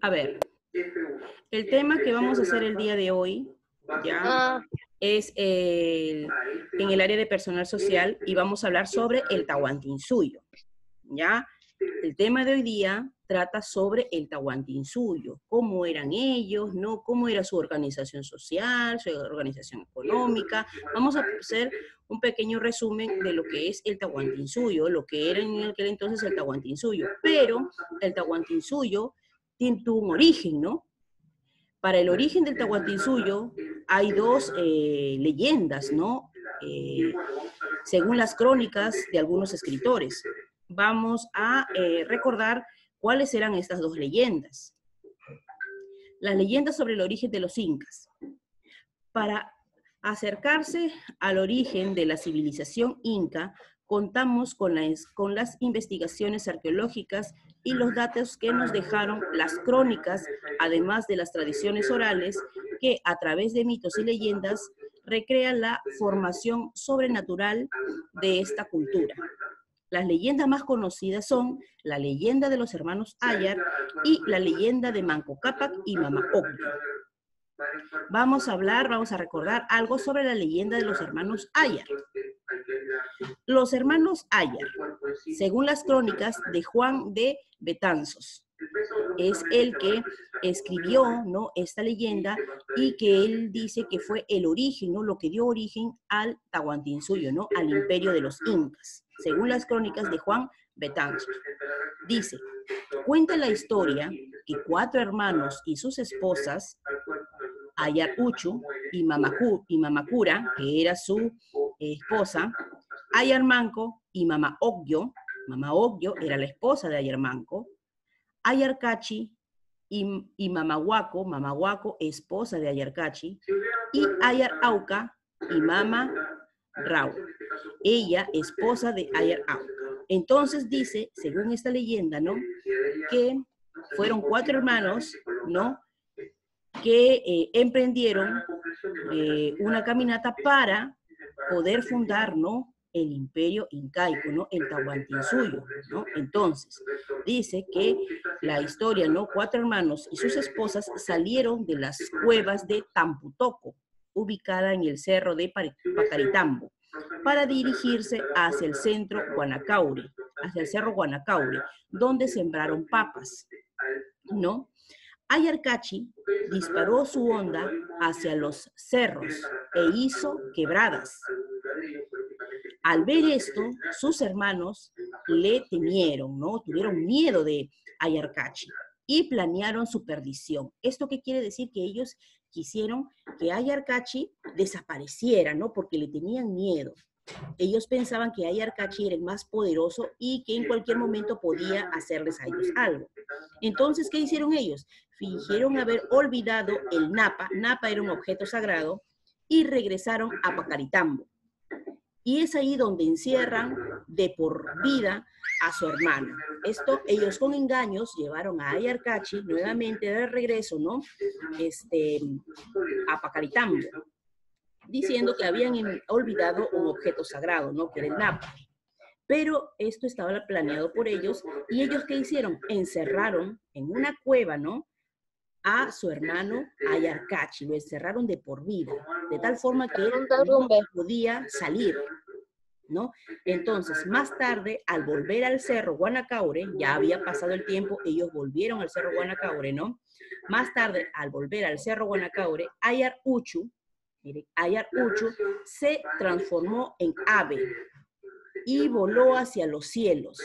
A ver, el tema que vamos a hacer el día de hoy, ya, es en el área de personal social y vamos a hablar sobre el Tahuantinsuyo, ¿ya? El tema de hoy día trata sobre el Tahuantinsuyo, cómo eran ellos, ¿no? Cómo era su organización social, su organización económica. Vamos a hacer un pequeño resumen de lo que es el Tahuantinsuyo, lo que era en aquel entonces el Tahuantinsuyo. Pero el Tahuantinsuyo tuvo un origen, ¿no? Para el origen del Tahuantinsuyo hay dos leyendas, ¿no? Según las crónicas de algunos escritores. Vamos a recordar cuáles eran estas dos leyendas. Las leyendas sobre el origen de los incas. Para acercarse al origen de la civilización inca, contamos con las investigaciones arqueológicas y los datos que nos dejaron las crónicas, además de las tradiciones orales, que a través de mitos y leyendas recrean la formación sobrenatural de esta cultura. Las leyendas más conocidas son la leyenda de los hermanos Ayar y la leyenda de Manco Cápac y Mama Ocllo. Vamos a recordar algo sobre la leyenda de los hermanos Ayar. Los hermanos Ayar, según las crónicas de Juan de Betanzos, es el que escribió, ¿no?, esta leyenda y que él dice que fue el origen, ¿no?, lo que dio origen al Tahuantinsuyo, ¿no?, al imperio de los incas, según las crónicas de Juan Betanzos. Dice, cuenta la historia que 4 hermanos y sus esposas, Ayar Uchu y Mamacura, que era su esposa, Ayar Manco y Mama Ocllo era la esposa de Ayar Manco, Ayar Cachi y Mama Huaco, esposa de Ayar Cachi, y Ayar Auca y Mama Rau, ella esposa de Ayar Auca. Entonces dice, según esta leyenda, ¿no?, que fueron 4 hermanos, ¿no?, que emprendieron una caminata para poder fundar, ¿no?, el imperio incaico, ¿no?, el Tahuantinsuyo, ¿no? Entonces, dice que la historia, ¿no?, 4 hermanos y sus esposas salieron de las cuevas de Tamputoco, ubicada en el cerro de Pacaritambo, para dirigirse hacia el centro Guanacaure, hacia el cerro Guanacaure, donde sembraron papas, ¿no? Ayar Cachi disparó su honda hacia los cerros e hizo quebradas. Al ver esto, sus hermanos le temieron, ¿no? Tuvieron miedo de Ayar Cachi y planearon su perdición. ¿Esto qué quiere decir? Que ellos quisieron que Ayar Cachi desapareciera, ¿no? Porque le tenían miedo. Ellos pensaban que Ayar Cachi era el más poderoso y que en cualquier momento podía hacerles a ellos algo. Entonces, ¿qué hicieron ellos? Fingieron haber olvidado el napa. Napa era un objeto sagrado y regresaron a Pacaritambo. Y es ahí donde encierran de por vida a su hermano. Esto, ellos con engaños llevaron a Ayar Cachi nuevamente de regreso, ¿no?, a Pacaritambo, diciendo que habían olvidado un objeto sagrado, ¿no?, que era el napa. Pero esto estaba planeado por ellos, y ellos, ¿qué hicieron? Encerraron en una cueva, ¿no?, a su hermano Ayar Cachi, lo encerraron de por vida, de tal forma que él no podía salir, ¿no? Entonces, más tarde, al volver al cerro Guanacaure, ya había pasado el tiempo, ellos volvieron al cerro Guanacaure, ¿no? Más tarde, al volver al cerro Guanacaure, Ayar Uchu se transformó en ave y voló hacia los cielos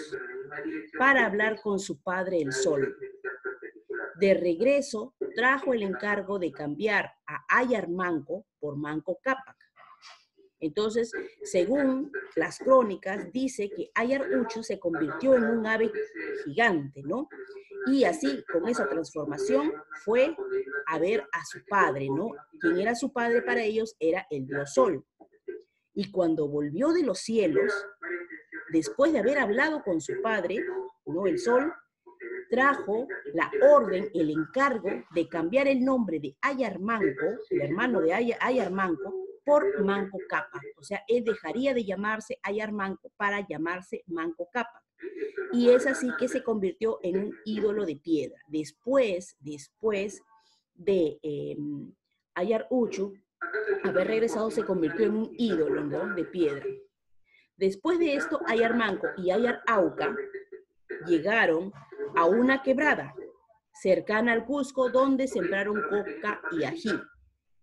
para hablar con su padre el sol. De regreso, trajo el encargo de cambiar a Ayar Manco por Manco Cápac. Entonces, según las crónicas, dice que Ayar Uchu se convirtió en un ave gigante, ¿no? Y así, con esa transformación, fue a ver a su padre, ¿no? Quien era su padre para ellos era el dios Sol. Y cuando volvió de los cielos, después de haber hablado con su padre, ¿no?, el Sol, trajo la orden, el encargo de cambiar el nombre de Ayar Manco, el hermano de Ayar Manco, por Manco Cápac. O sea, él dejaría de llamarse Ayar Manco para llamarse Manco Cápac. Y es así que se convirtió en un ídolo de piedra. Después de Ayar Uchu haber regresado, se convirtió en un ídolo, ¿no?, de piedra. Después de esto, Ayar Manco y Ayar Auca llegaron a una quebrada cercana al Cusco, donde sembraron coca y ají.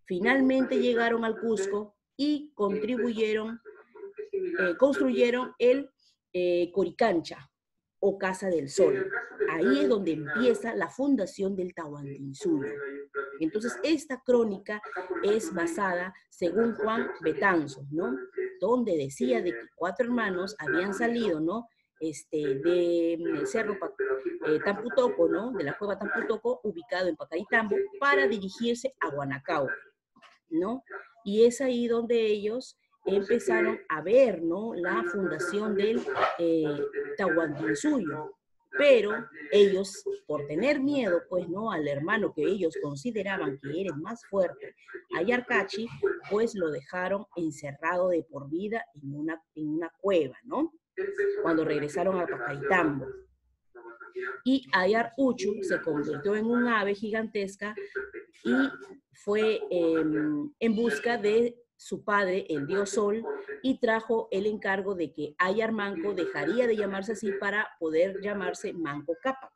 Finalmente llegaron al Cusco y construyeron el Coricancha, o Casa del Sol. Ahí es donde empieza la fundación del Tahuantinsuyo. Entonces, esta crónica es basada, según Juan Betanzos, ¿no?, donde decía de que 4 hermanos habían salido, ¿no?, del cerro Tamputoco, ¿no?, de la cueva Tamputoco, ubicado en Pacaritambo, para dirigirse a Guanacauri, ¿no? Y es ahí donde ellos empezaron a ver, ¿no?, la fundación del Tahuantinsuyo. Pero ellos, por tener miedo, pues, ¿no?, al hermano que ellos consideraban que era más fuerte, Ayarcachi, pues lo dejaron encerrado de por vida en una cueva, ¿no?, cuando regresaron a Pacaritambo. Y Ayar Uchu se convirtió en un ave gigantesca y fue en busca de su padre, el dios Sol, y trajo el encargo de que Ayar Manco dejaría de llamarse así para poder llamarse Manco Cápac.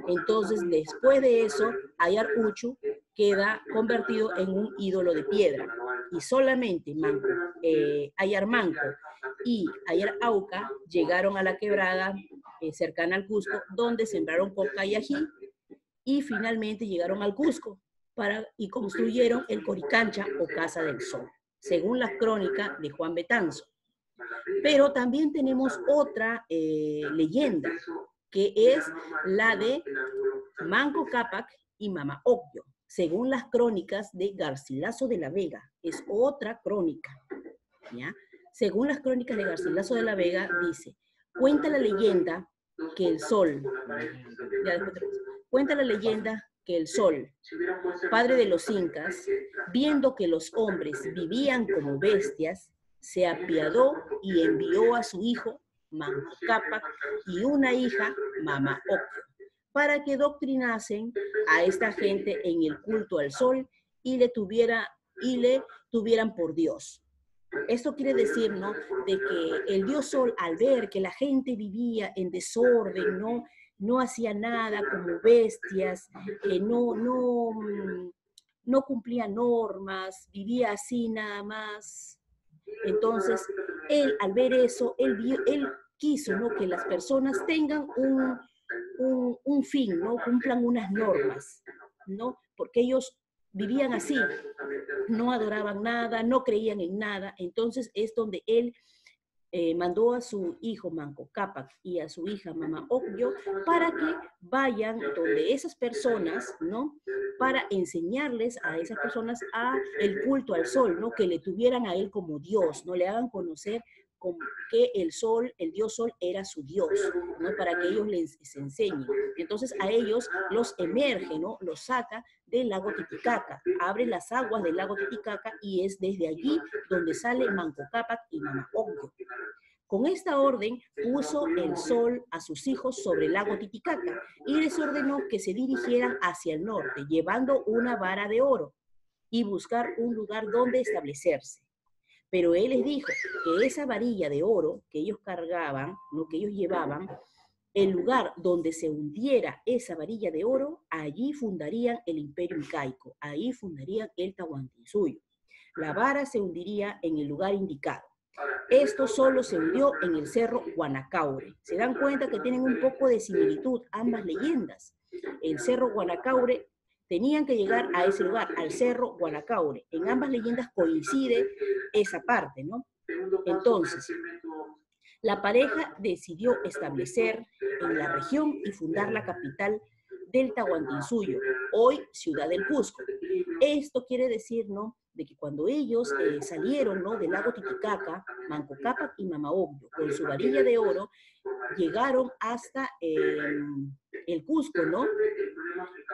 Entonces, después de eso, Ayar Uchu queda convertido en un ídolo de piedra. Y solamente Ayar Manco y Ayar Auca llegaron a la quebrada cercana al Cusco, donde sembraron coca y ají, y finalmente llegaron al Cusco y construyeron el Coricancha, o Casa del Sol, según la crónica de Juan Betanzo. Pero también tenemos otra leyenda, que es la de Manco Cápac y Mama Ocllo, según las crónicas de Garcilaso de la Vega. Es otra crónica, ¿ya? Según las crónicas de Garcilaso de la Vega, dice: cuenta la leyenda que el sol, padre de los incas, viendo que los hombres vivían como bestias, se apiadó y envió a su hijo Manco Cápac y una hija, Mama Ocllo, para que doctrinasen a esta gente en el culto al sol y le tuvieran por Dios. Esto quiere decir, ¿no?, de que el dios Sol, al ver que la gente vivía en desorden, no hacía nada como bestias, no cumplía normas, vivía así nada más. Entonces, él, al ver eso, él quiso, ¿no?, que las personas tengan un fin, ¿no?, cumplan unas normas, ¿no?, porque ellos vivían así, no adoraban nada, no creían en nada. Entonces es donde él mandó a su hijo Manco Cápac y a su hija Mama Ocllo para que vayan donde esas personas, ¿no?, para enseñarles a esas personas el culto al sol, ¿no?, que le tuvieran a él como Dios, no le hagan conocer que el sol, el dios Sol, era su Dios, ¿no?, para que ellos les enseñen. Entonces a ellos los emerge, ¿no?, los saca del lago Titicaca, abre las aguas del lago Titicaca, y es desde allí donde sale Manco Cápac y Mama Ocllo. Con esta orden puso el sol a sus hijos sobre el lago Titicaca y les ordenó que se dirigieran hacia el norte, llevando una vara de oro y buscar un lugar donde establecerse. Pero él les dijo que esa varilla de oro que ellos cargaban, lo que ellos llevaban, el lugar donde se hundiera esa varilla de oro, allí fundarían el imperio incaico, ahí fundarían el Tahuantinsuyo. La vara se hundiría en el lugar indicado. Esto solo se hundió en el cerro Guanacaure. Se dan cuenta que tienen un poco de similitud ambas leyendas. El cerro Guanacaure, tenían que llegar a ese lugar, al cerro Guanacaure. En ambas leyendas coincide esa parte, ¿no? Entonces, la pareja decidió establecer en la región y fundar la capital del Tahuantinsuyo, hoy Ciudad del Cusco. Esto quiere decir, ¿no?, de que cuando ellos salieron, ¿no?, del lago Titicaca, Manco Cápac y Mama Ocllo, con su varilla de oro, llegaron hasta el Cusco, ¿no?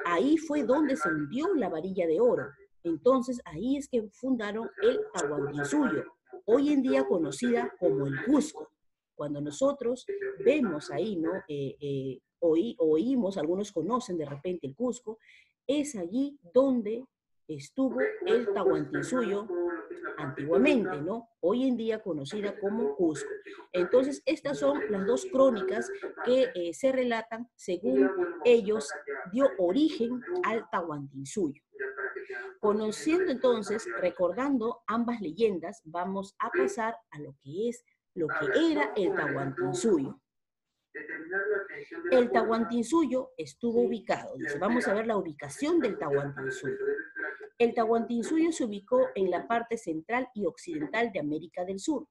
Ahí fue donde se hundió la varilla de oro. Entonces, ahí es que fundaron el Tahuantinsuyo, hoy en día conocida como el Cusco. Cuando nosotros vemos ahí, ¿no? Oímos, algunos conocen de repente el Cusco, es allí donde estuvo el Tahuantinsuyo antiguamente, ¿no? Hoy en día conocida como Cusco. Entonces, estas son las dos crónicas que se relatan según ellos dio origen al Tahuantinsuyo. Conociendo entonces, recordando ambas leyendas, vamos a pasar a lo que era el Tahuantinsuyo. El Tahuantinsuyo estuvo ubicado, dice, vamos a ver la ubicación del Tahuantinsuyo. El Tahuantinsuyo se ubicó en la parte central y occidental de América del Sur.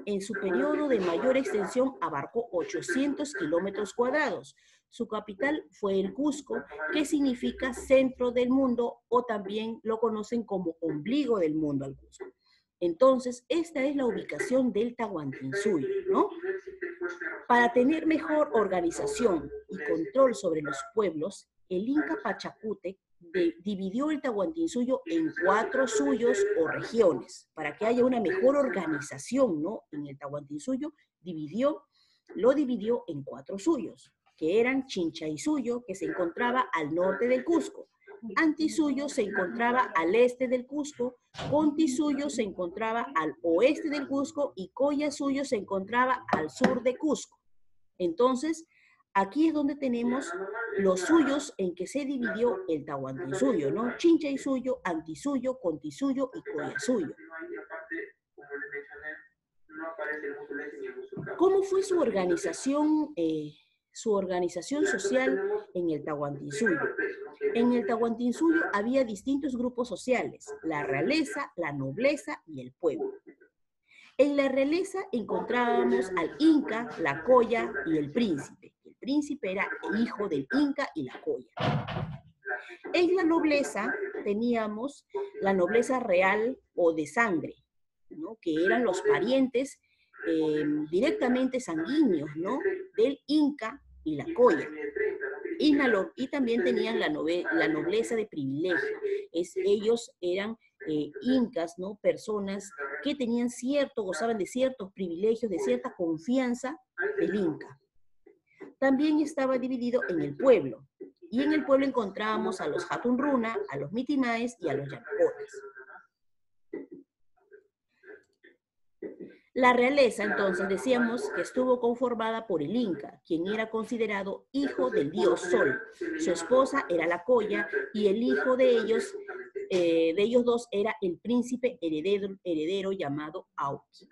En su periodo de mayor extensión abarcó 800 kilómetros cuadrados. Su capital fue el Cusco, que significa centro del mundo, o también lo conocen como ombligo del mundo al Cusco. Entonces, esta es la ubicación del Tahuantinsuyo, ¿no? Para tener mejor organización y control sobre los pueblos, el Inca Pachacútec dividió el Tahuantinsuyo en 4 suyos o regiones, para que haya una mejor organización, ¿no? En el Tahuantinsuyo lo dividió en 4 suyos, que eran Chinchaysuyo, que se encontraba al norte del Cusco, Antisuyo se encontraba al este del Cusco, Contisuyo se encontraba al oeste del Cusco y Collasuyo se encontraba al sur de Cusco. Entonces, aquí es donde tenemos los suyos en que se dividió el Tahuantinsuyo, ¿no? Chinchaysuyo, Antisuyo, Contisuyo y Collasuyo. ¿Cómo fue su organización social en el Tahuantinsuyo? En el Tahuantinsuyo había distintos grupos sociales, la realeza, la nobleza y el pueblo. En la realeza encontrábamos al Inca, la Colla y el príncipe. El príncipe era hijo del Inca y la Colla. En la nobleza teníamos la nobleza real o de sangre, ¿no? Que eran los parientes directamente sanguíneos, ¿no? Del Inca y la Colla. Y también tenían la nobleza de privilegio. Ellos eran incas, ¿no? Personas que gozaban de ciertos privilegios, de cierta confianza del Inca. También estaba dividido en el pueblo. Y en el pueblo encontrábamos a los Hatun Runa, a los Mitimaes y a los Yanaconas. La realeza, entonces, decíamos que estuvo conformada por el Inca, quien era considerado hijo del dios Sol. Su esposa era la Colla y el hijo de ellos dos era el príncipe heredero llamado Auqui.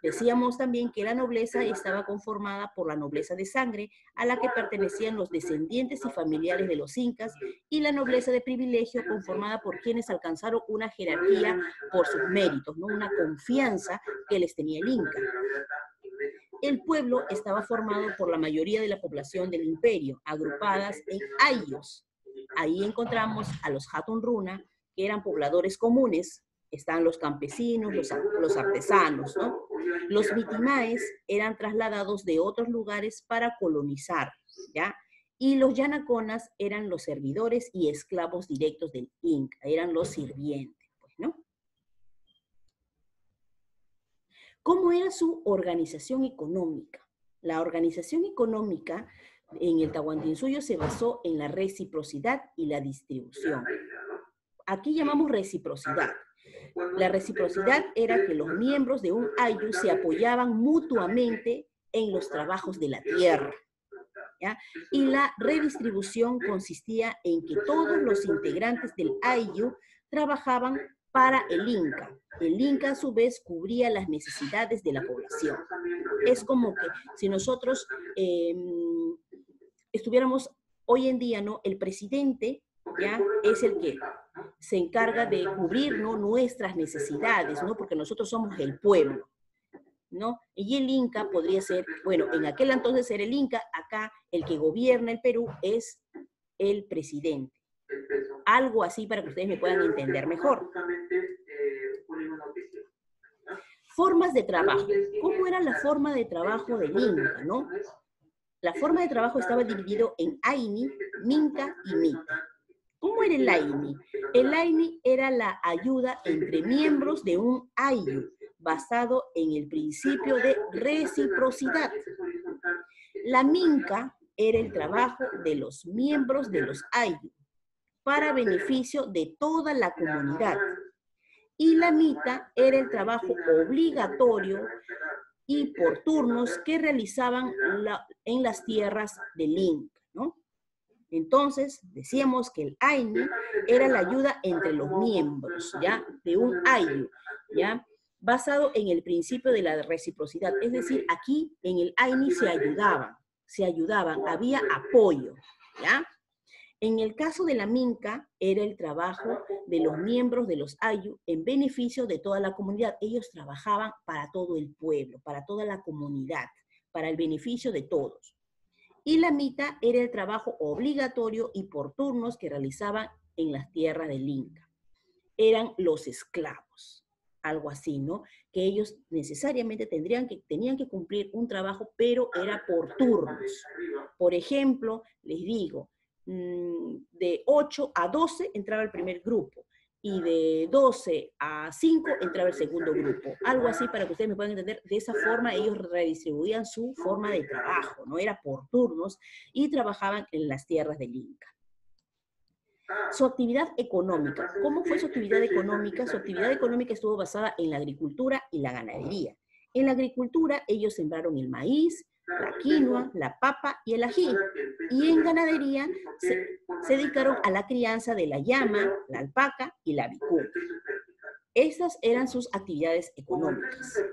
Decíamos también que la nobleza estaba conformada por la nobleza de sangre, a la que pertenecían los descendientes y familiares de los incas, y la nobleza de privilegio, conformada por quienes alcanzaron una jerarquía por sus méritos, ¿no? Una confianza que les tenía el Inca. El pueblo estaba formado por la mayoría de la población del imperio, agrupadas en ayllus. Ahí encontramos a los Hatun Runa, que eran pobladores comunes. Están los campesinos, los artesanos, ¿no? Los Mitimaes eran trasladados de otros lugares para colonizar, ¿ya? Y los Yanaconas eran los servidores y esclavos directos del Inca, eran los sirvientes, pues, ¿no? ¿Cómo era su organización económica? La organización económica en el Tahuantinsuyo se basó en la reciprocidad y la distribución. Aquí llamamos reciprocidad. La reciprocidad era que los miembros de un ayllu se apoyaban mutuamente en los trabajos de la tierra, ¿ya? Y la redistribución consistía en que todos los integrantes del ayllu trabajaban para el Inca. El Inca, a su vez, cubría las necesidades de la población. Es como que si nosotros estuviéramos hoy en día, ¿no? El presidente, ¿ya? Es el que se encarga de cubrir, ¿no? Nuestras necesidades, ¿no? Porque nosotros somos el pueblo, ¿no? Y el Inca podría ser, bueno, en aquel entonces era el Inca, acá el que gobierna el Perú es el presidente. Algo así para que ustedes me puedan entender mejor. Formas de trabajo. ¿Cómo era la forma de trabajo del Inca, no? La forma de trabajo estaba dividido en Aini, Minca y Mita. ¿Cómo era el AINI? El AINI era la ayuda entre miembros de un ayllu, basado en el principio de reciprocidad. La minca era el trabajo de los miembros de los ayllu, para beneficio de toda la comunidad. Y la mita era el trabajo obligatorio y por turnos que realizaban en las tierras del Inca, ¿no? Entonces, decíamos que el AINI era la ayuda entre los miembros, ¿ya? De un ayllu, ¿ya? Basado en el principio de la reciprocidad. Es decir, aquí en el AINI se ayudaban, había apoyo, ¿ya? En el caso de la minca, era el trabajo de los miembros de los ayllu en beneficio de toda la comunidad. Ellos trabajaban para todo el pueblo, para toda la comunidad, para el beneficio de todos. Y la mita era el trabajo obligatorio y por turnos que realizaban en las tierras del Inca. Eran los esclavos, algo así, ¿no? Que ellos necesariamente tenían que cumplir un trabajo, pero era por turnos. Por ejemplo, les digo, de 8 a 12 entraba el primer grupo, y de 12 a 5 entraba el segundo grupo. Algo así para que ustedes me puedan entender. De esa forma ellos redistribuían su forma de trabajo, ¿no? Era por turnos y trabajaban en las tierras del Inca. Su actividad económica. ¿Cómo fue su actividad económica? Su actividad económica estuvo basada en la agricultura y la ganadería. En la agricultura ellos sembraron el maíz, la quinoa, la papa y el ají. Y en ganadería se dedicaron a la crianza de la llama, la alpaca y la vicuna. Estas eran sus actividades económicas.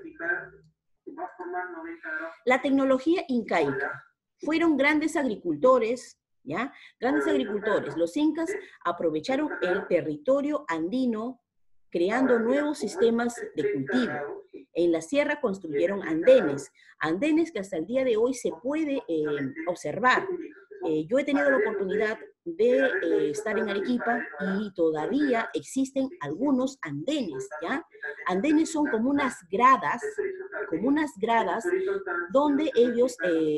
La tecnología incaica. Fueron grandes agricultores, ¿ya? Grandes agricultores. Los incas aprovecharon el territorio andino creando nuevos sistemas de cultivo. En la sierra construyeron andenes que hasta el día de hoy se puede observar. Yo he tenido la oportunidad de estar en Arequipa y todavía existen algunos andenes, ¿ya? Andenes son como unas gradas donde ellos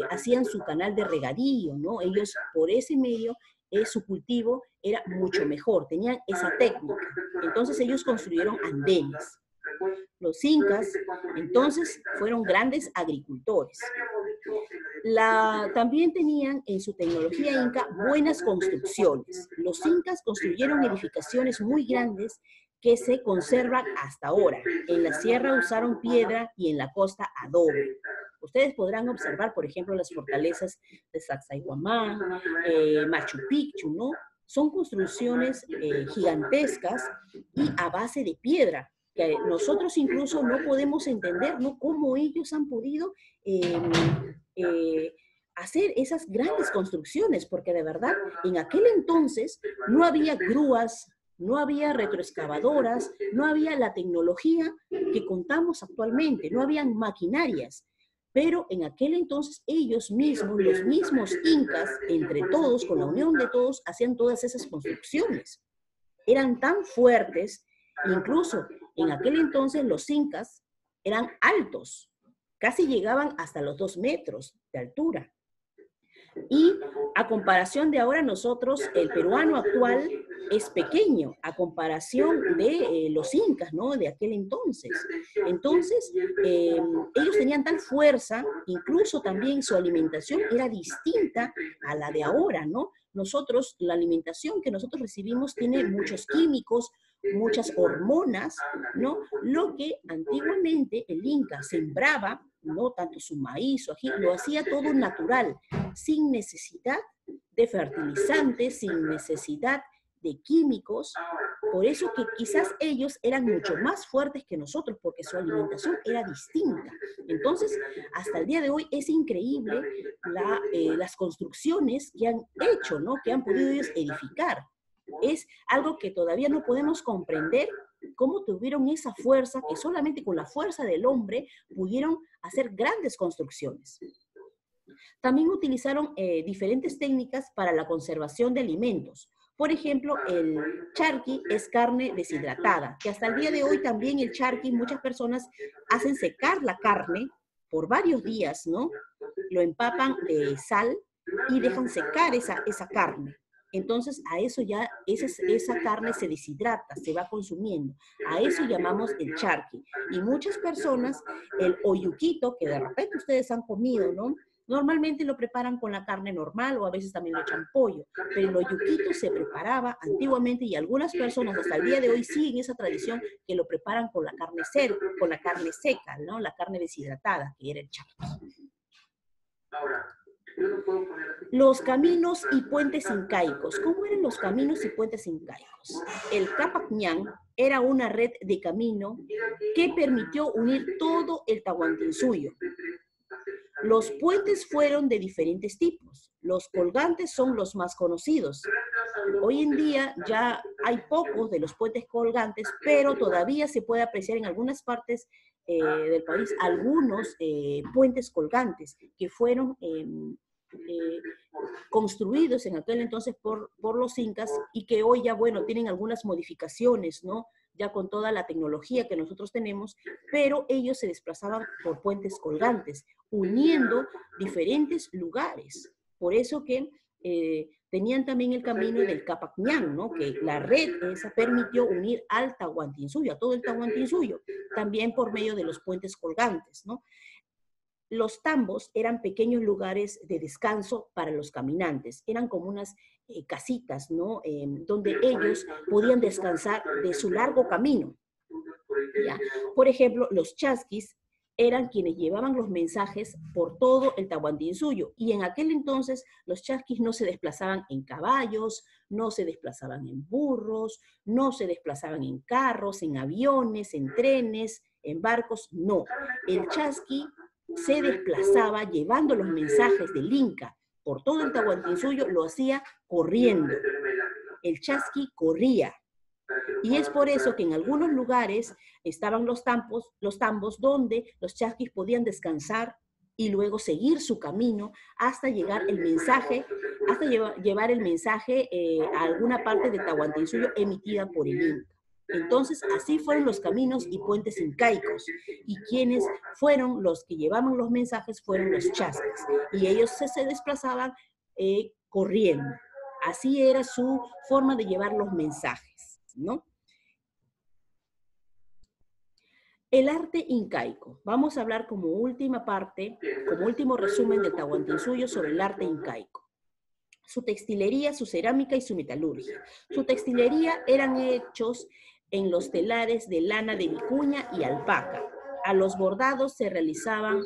hacían su canal de regadío, ¿no? Ellos por ese medio su cultivo era mucho mejor, tenían esa técnica. Entonces ellos construyeron andenes. Los incas, entonces, fueron grandes agricultores. También tenían en su tecnología inca buenas construcciones. Los incas construyeron edificaciones muy grandes que se conservan hasta ahora. En la sierra usaron piedra y en la costa adobe. Ustedes podrán observar, por ejemplo, las fortalezas de Sacsayhuamán, Machu Picchu, ¿no? Son construcciones gigantescas y a base de piedra, que nosotros incluso no podemos entender, ¿no? Cómo ellos han podido hacer esas grandes construcciones, porque de verdad, en aquel entonces no había grúas, no había retroexcavadoras, no había la tecnología que contamos actualmente, no habían maquinarias. Pero en aquel entonces ellos mismos, los mismos incas, entre todos, con la unión de todos, hacían todas esas construcciones. Eran tan fuertes, incluso en aquel entonces los incas eran altos, casi llegaban hasta los 2 metros de altura. Y a comparación de ahora nosotros, el peruano actual es pequeño a comparación de los incas, ¿no? De aquel entonces. Entonces, ellos tenían tal fuerza, incluso también su alimentación era distinta a la de ahora, ¿no? Nosotros, la alimentación que nosotros recibimos tiene muchos químicos, muchas hormonas, ¿no? Lo que antiguamente el inca sembraba, no tanto su maíz o ají, lo hacía todo natural, sin necesidad de fertilizantes, sin necesidad de químicos. Por eso que quizás ellos eran mucho más fuertes que nosotros, porque su alimentación era distinta. Entonces, hasta el día de hoy es increíble las construcciones que han hecho, ¿no? Que han podido ellos edificar. Es algo que todavía no podemos comprender, cómo tuvieron esa fuerza, que solamente con la fuerza del hombre pudieron hacer grandes construcciones. También utilizaron diferentes técnicas para la conservación de alimentos. Por ejemplo, el charqui es carne deshidratada, que hasta el día de hoy también el charqui, muchas personas hacen secar la carne por varios días, ¿no? Lo empapan de sal y dejan secar esa carne. Entonces, a eso ya, esa carne se deshidrata, se va consumiendo. A eso llamamos el charqui. Y muchas personas, el oyuquito, que de repente ustedes han comido, ¿no? Normalmente lo preparan con la carne normal o a veces también le echan pollo, pero el oyuquito se preparaba antiguamente y algunas personas hasta el día de hoy siguen esa tradición que lo preparan con la carne seca, ¿no? La carne deshidratada, que era el charqui. Los caminos y puentes incaicos. ¿Cómo eran los caminos y puentes incaicos? El Capac Ñan era una red de camino que permitió unir todo el Tahuantinsuyo. Los puentes fueron de diferentes tipos. Los colgantes son los más conocidos. Hoy en día ya hay pocos de los puentes colgantes, pero todavía se puede apreciar en algunas partes del país algunos puentes colgantes que fueron construidos en aquel entonces por los incas y que hoy ya, bueno, tienen algunas modificaciones, ¿no? Ya con toda la tecnología que nosotros tenemos, pero ellos se desplazaban por puentes colgantes, uniendo diferentes lugares. Por eso que tenían también el camino del Capac Ñan, ¿no? Que la red esa permitió unir al Tahuantinsuyo, a todo el Tahuantinsuyo, también por medio de los puentes colgantes, ¿no? Los tambos eran pequeños lugares de descanso para los caminantes, eran como unas casitas, ¿no? Donde ellos podían descansar de su largo camino. ¿Ya? Por ejemplo, los chasquis eran quienes llevaban los mensajes por todo el Tahuantinsuyo, y en aquel entonces los chasquis no se desplazaban en caballos, no se desplazaban en burros, no se desplazaban en carros, en aviones, en trenes, en barcos, no. El chasqui se desplazaba llevando los mensajes del Inca por todo el Tahuantinsuyo, lo hacía corriendo. El chasqui corría. Y es por eso que en algunos lugares estaban los tambos donde los chasquis podían descansar y luego seguir su camino hasta llegar el mensaje, hasta llevar el mensaje a alguna parte de Tahuantinsuyo emitida por el Inca. Entonces, así fueron los caminos y puentes incaicos. Y quienes fueron los que llevaban los mensajes fueron los chasquis. Y ellos se desplazaban corriendo. Así era su forma de llevar los mensajes, ¿no? El arte incaico. Vamos a hablar como última parte, como último resumen del Tahuantinsuyo sobre el arte incaico. Su textilería, su cerámica y su metalurgia. Su textilería eran hechos en los telares de lana de vicuña y alpaca. A los bordados se realizaban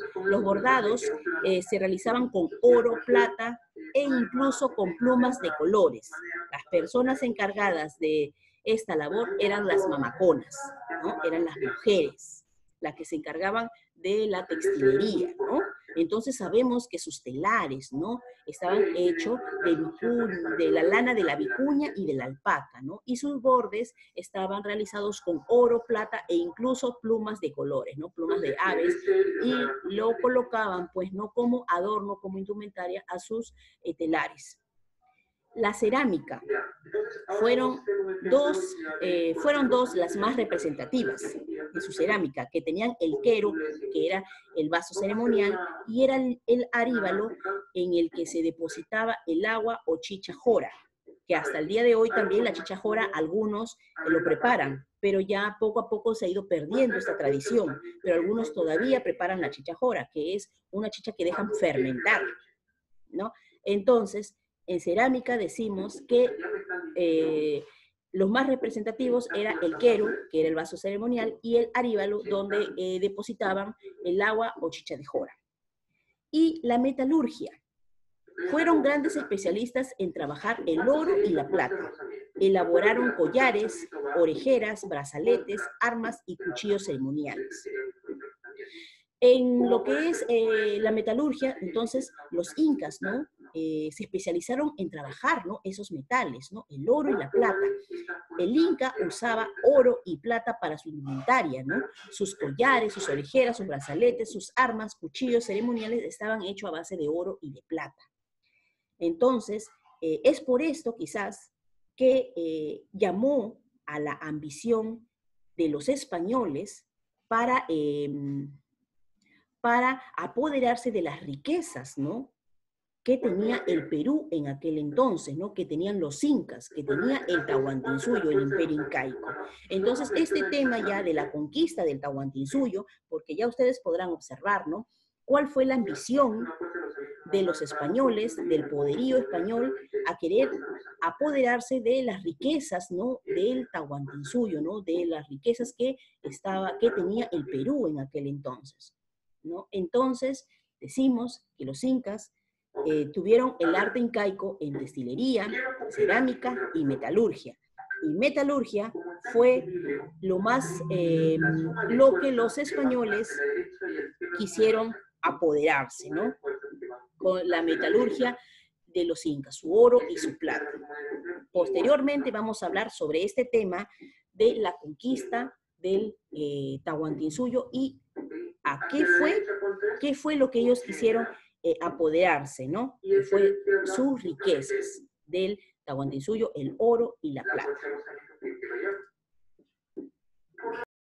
con oro, plata e incluso con plumas de colores. Las personas encargadas de esta labor eran las mamaconas, ¿no? Eran las mujeres las que se encargaban de la textilería, ¿no? Entonces sabemos que sus telares, ¿no? Estaban hechos de la lana de la vicuña y de la alpaca, ¿no? Y sus bordes estaban realizados con oro, plata e incluso plumas de colores, ¿no? Plumas de aves, y lo colocaban, pues, no como adorno, como indumentaria a sus telares. La cerámica fueron dos las más representativas de su cerámica, que tenían el quero, que era el vaso ceremonial, y era el aríbalo en el que se depositaba el agua o chicha jora, que hasta el día de hoy también la chicha jora algunos lo preparan, pero ya poco a poco se ha ido perdiendo esta tradición, pero algunos todavía preparan la chicha jora, que es una chicha que dejan fermentar, ¿no? Entonces, en cerámica decimos que los más representativos era el quero, que era el vaso ceremonial, y el aríbalo, donde depositaban el agua o chicha de jora. Y la metalurgia. Fueron grandes especialistas en trabajar el oro y la plata. Elaboraron collares, orejeras, brazaletes, armas y cuchillos ceremoniales. En lo que es la metalurgia, entonces, los incas, ¿no? Se especializaron en trabajar, ¿no? Esos metales, ¿no? El oro y la plata. El Inca usaba oro y plata para su indumentaria, ¿no? Sus collares, sus orejeras, sus brazaletes, sus armas, cuchillos ceremoniales estaban hechos a base de oro y de plata. Entonces, es por esto quizás que llamó a la ambición de los españoles para apoderarse de las riquezas, ¿no? que tenía el Perú en aquel entonces, ¿no? Que tenían los incas, que tenía el Tahuantinsuyo, el imperio incaico. Entonces, este tema ya de la conquista del Tahuantinsuyo, porque ya ustedes podrán observar, ¿no? ¿Cuál fue la ambición de los españoles, del poderío español, a querer apoderarse de las riquezas, ¿no? Del Tahuantinsuyo, ¿no? De las riquezas que tenía el Perú en aquel entonces, ¿no? Entonces, decimos que los incas tuvieron el arte incaico en destilería, cerámica y metalurgia. Y metalurgia fue lo que los españoles quisieron apoderarse, ¿no? Con la metalurgia de los incas, su oro y su plata. Posteriormente vamos a hablar sobre este tema de la conquista del Tahuantinsuyo y a qué fue lo que ellos quisieron apoderarse, ¿no? Que fue sus riquezas del Tahuantinsuyo, el oro y la plata.